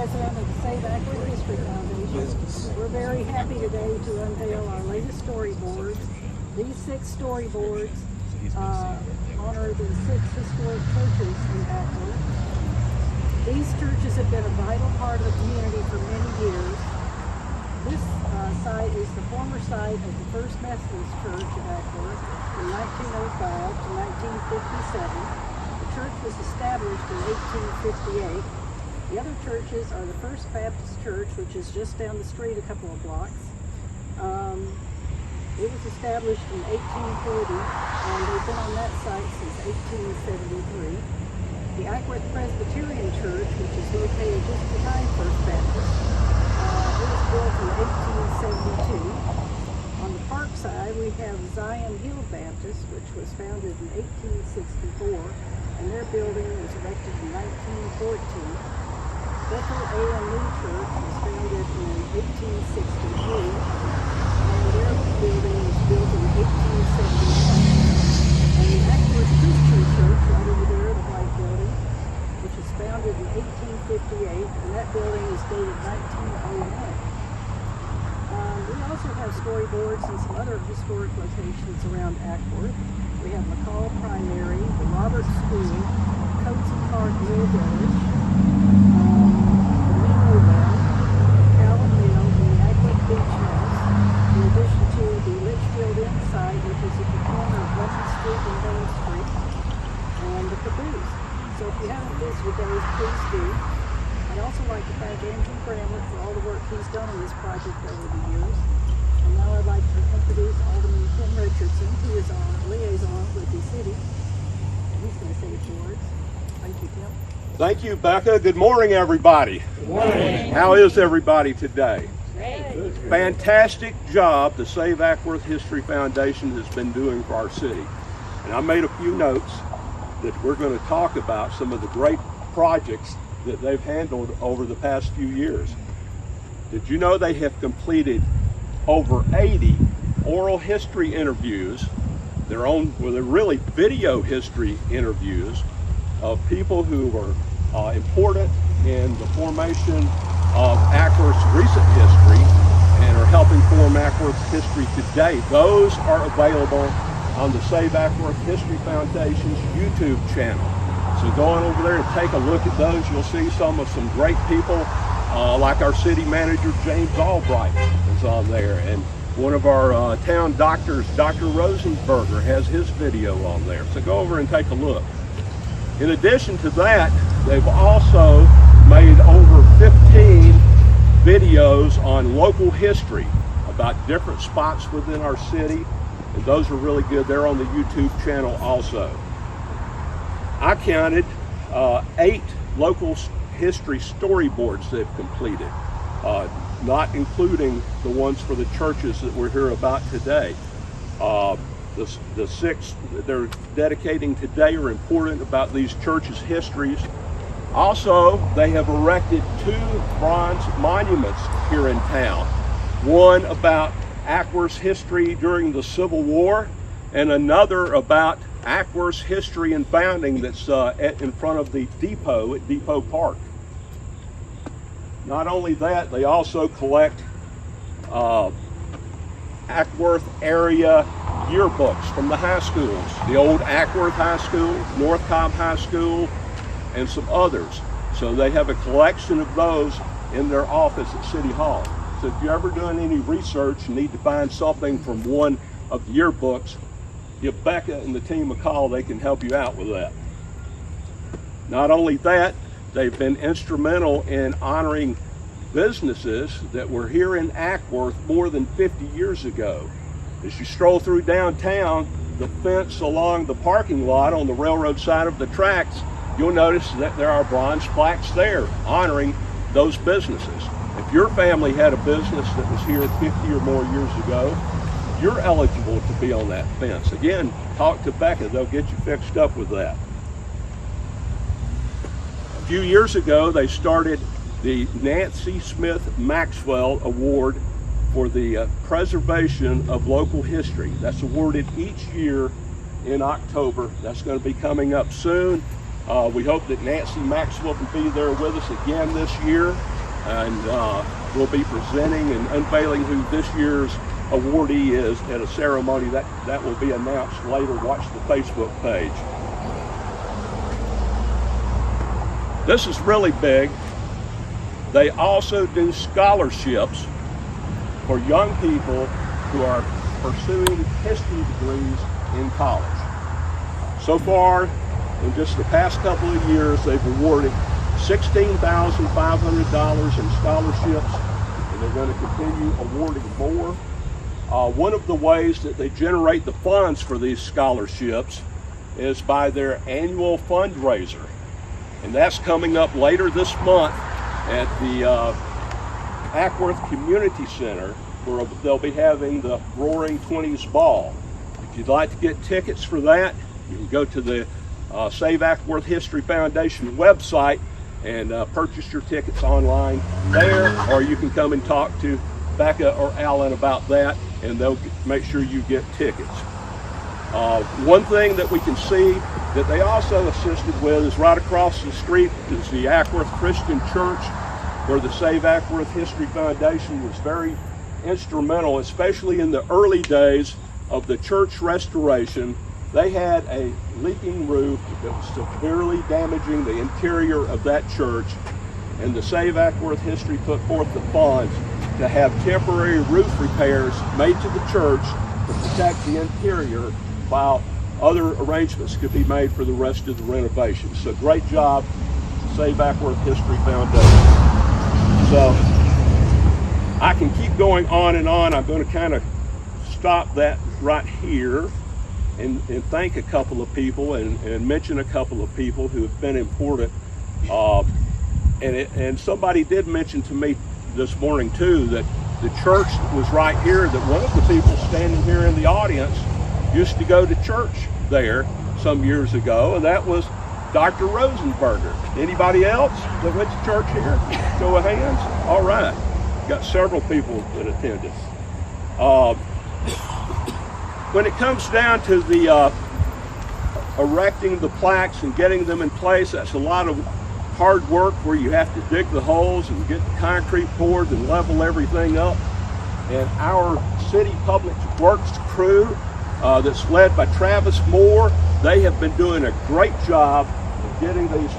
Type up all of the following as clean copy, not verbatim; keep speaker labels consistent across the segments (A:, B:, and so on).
A: president of the Save Active History Foundation. We're very happy today to unveil our latest storyboards. These 6 storyboards honor the 6 historic churches in Acworth. These churches have been a vital part of the community for many years. This site is the former site of the First Methodist Church of Acworth from 1905 to 1957. The church was established in 1858. The other churches are the First Baptist Church, which is just down the street a couple of blocks. It was established in 1840, and they've been on that site since 1873. The Acworth Presbyterian Church, which is located just behind First Baptist, it was built in 1872. On the park side, we have Zion Hill Baptist, which was founded in 1864, and their building was erected in 1914. Bethel AME Church was founded in 1863, and their building was built in 1875. And the Acworth Christian Church, right over there, the white building, which was founded in 1858, and that building is dated 1901. We also have storyboards in some other historic locations around Acworth. We have McCall Primary, the Roberts School, Coatsy Park Mill Village, the Nemo Well, Calvin Mill, and the Acworth Beach House, in addition to the Litchfield Inn site, which is at the corner of Western Street and Main Street, and the Caboose. So if you haven't visited those, please do. I'd also like to thank Andrew Bramlett for all the work he's done on this project over the years. And now I'd like to introduce Alderman Tim Richardson, who is our liaison with the city. And he's going to say a few words. Thank you, Tim.
B: Thank you, Becca. Good morning, everybody.
C: Good morning.
B: How is everybody today?
A: Great.
B: Fantastic job the Save Acworth History Foundation has been doing for our city. And I made a few notes that we're going to talk about some of the great projects that they've handled over the past few years. Did you know they have completed over 80 oral history interviews, they're really video history interviews of people who were important in the formation of Acworth's recent history and are helping form Acworth's history today. Those are available on the Save Acworth History Foundation's YouTube channel. So go on over there and take a look at those. You'll see some great people, like our city manager, James Albright, is on there. And one of our town doctors, Dr. Rosenberger, has his video on there. So go over and take a look. In addition to that, they've also made over 15 videos on local history about different spots within our city. And those are really good. They're on the YouTube channel also. I counted 8 local history storyboards they've completed, not including the ones for the churches that we're here about today. The 6 that they're dedicating today are important about these churches' histories. Also, they have erected 2 bronze monuments here in town. One about Acworth's history during the Civil War, and another about Acworth's history and founding that's in front of the depot at Depot Park. Not only that, they also collect Acworth area yearbooks from the high schools, the old Acworth High School, North Cobb High School, and some others. So they have a collection of those in their office at City Hall. So if you're ever doing any research and need to find something from one of the yearbooks, give Becca and the team a call. They can help you out with that. Not only that, they've been instrumental in honoring businesses that were here in Acworth more than 50 years ago. As you stroll through downtown, the fence along the parking lot on the railroad side of the tracks, you'll notice that there are bronze plaques there honoring those businesses. If your family had a business that was here 50 or more years ago, you're eligible to be on that fence. Again, talk to Becca, they'll get you fixed up with that. A few years ago, they started the Nancy Smith Maxwell Award for the preservation of local history. That's awarded each year in October. That's going to be coming up soon. We hope that Nancy Maxwell can be there with us again this year. and we'll be presenting and unveiling who this year's awardee is at a ceremony that will be announced later. Watch the Facebook page. This is really big. They also do scholarships for young people who are pursuing history degrees in college. So far, in just the past couple of years, they've awarded $16,500 in scholarships, and they're going to continue awarding more. One of the ways that they generate the funds for these scholarships is by their annual fundraiser, and that's coming up later this month at the Ackworth Community Center, where they'll be having the Roaring 20s Ball. If you'd like to get tickets for that, you can go to the Save Ackworth History Foundation website and purchase your tickets online there, or you can come and talk to Becca or Alan about that, and they'll make sure you get tickets. One thing that we can see that they also assisted with is right across the street is the Ackworth Christian Church, where the Save Ackworth History Foundation was very instrumental, especially in the early days of the church restoration. They had a leaking roof that was severely damaging the interior of that church, and the Save Ackworth History put forth the funds to have temporary roof repairs made to the church to protect the interior while other arrangements could be made for the rest of the renovation. So great job, Save Ackworth History Foundation. So I can keep going on and on. I'm going to kind of stop that right here and thank a couple of people and mention a couple of people who have been important. And somebody did mention to me this morning too that the church that was right here, that one of the people standing here in the audience used to go to church there some years ago, and that was Dr. Rosenberger. Anybody else that went to church here? Show of hands. All right. Got several people that attended. When it comes down to the erecting the plaques and getting them in place, that's a lot of hard work where you have to dig the holes and get the concrete poured and level everything up. And our city public works crew that's led by Travis Moore, they have been doing a great job of getting these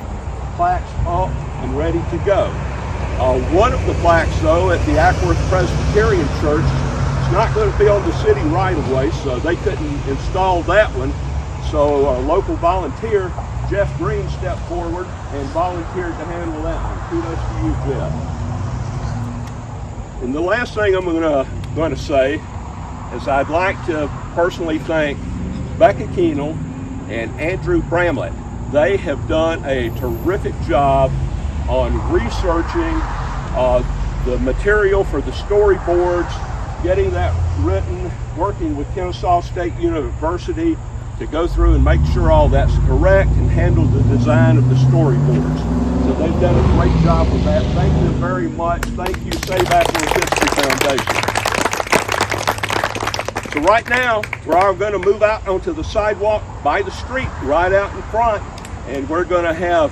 B: plaques up and ready to go. One of the plaques, though, at the Ackworth Presbyterian Church, is not going to be on the city right of way, so they couldn't install that one. So a local volunteer, Jeff Green, stepped forward and volunteered to handle that one. Kudos to you, Jeff. And the last thing I'm going to say is I'd like to personally thank Becca Keenel and Andrew Bramlett. They have done a terrific job on researching the material for the storyboards, getting that written, working with Kennesaw State University to go through and make sure all that's correct and handle the design of the storyboards. So they've done a great job with that. Thank you very much. Thank you, Save Ackworth History Foundation. So right now, we're going to move out onto the sidewalk by the street, right out in front, and we're going to have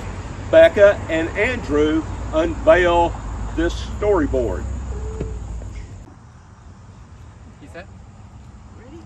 B: Becca and Andrew unveil this storyboard.
C: You set?
A: Ready?